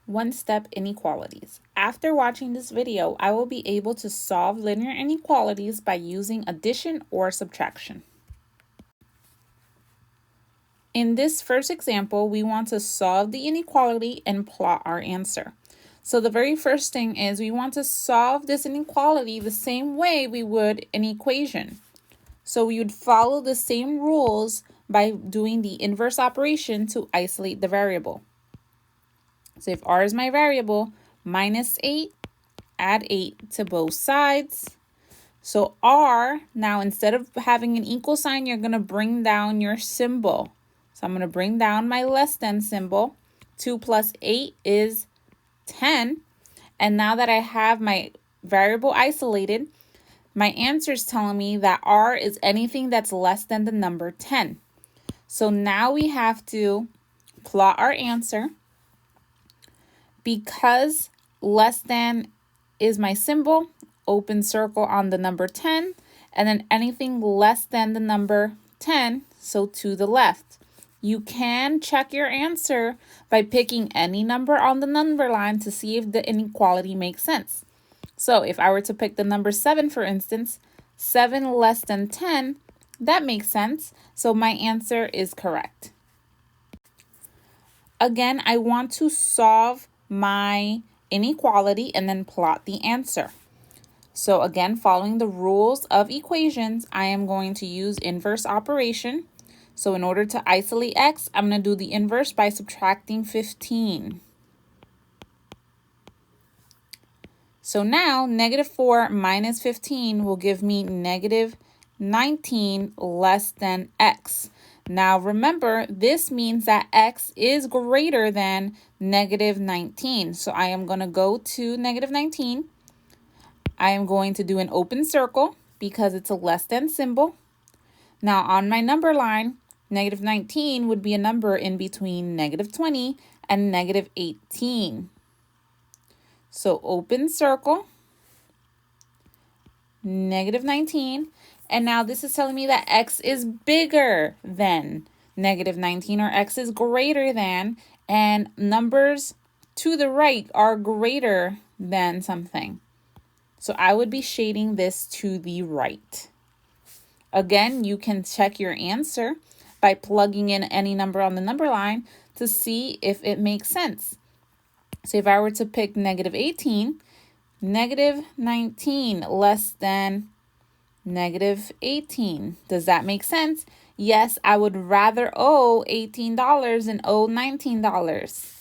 one-step inequalities. After watching this video, I will be able to solve linear inequalities by using addition or subtraction. In this first example, we want to solve the inequality and plot our answer. So the very first thing is we want to solve this inequality the same way we would an equation. So we would follow the same rules by doing the inverse operation to isolate the variable. So if r is my variable, minus 8, add 8 to both sides. So r, now instead of having an equal sign, you're going to bring down your symbol. So I'm going to bring down my less than symbol. 2 plus 8 is 10. And now that I have my variable isolated, my answer is telling me that r is anything that's less than the number 10. So now we have to plot our answer. Because less than is my symbol, open circle on the number 10, and then anything less than the number 10, so to the left. You can check your answer by picking any number on the number line to see if the inequality makes sense. So if I were to pick the number 7, for instance, 7 less than 10, that makes sense. So my answer is correct. Again, I want to solve my inequality and then plot the answer. So again, following the rules of equations, I am going to use inverse operation. So in order to isolate x, I'm going to do the inverse by subtracting 15. So now, negative 4 minus 15 will give me negative 19 less than x. Now remember, this means that x is greater than negative 19. So I am going to go to negative 19. I am going to do an open circle because it's a less than symbol. Now on my number line, negative 19 would be a number in between negative 20 and negative 18. So open circle, negative 19. And now this is telling me that x is bigger than negative 19, or x is greater than, and numbers to the right are greater than something. So I would be shading this to the right. Again, you can check your answer by plugging in any number on the number line to see if it makes sense. So if I were to pick negative 18, negative 19 less than negative 18. Does that make sense? Yes, I would rather owe $18 than owe $19.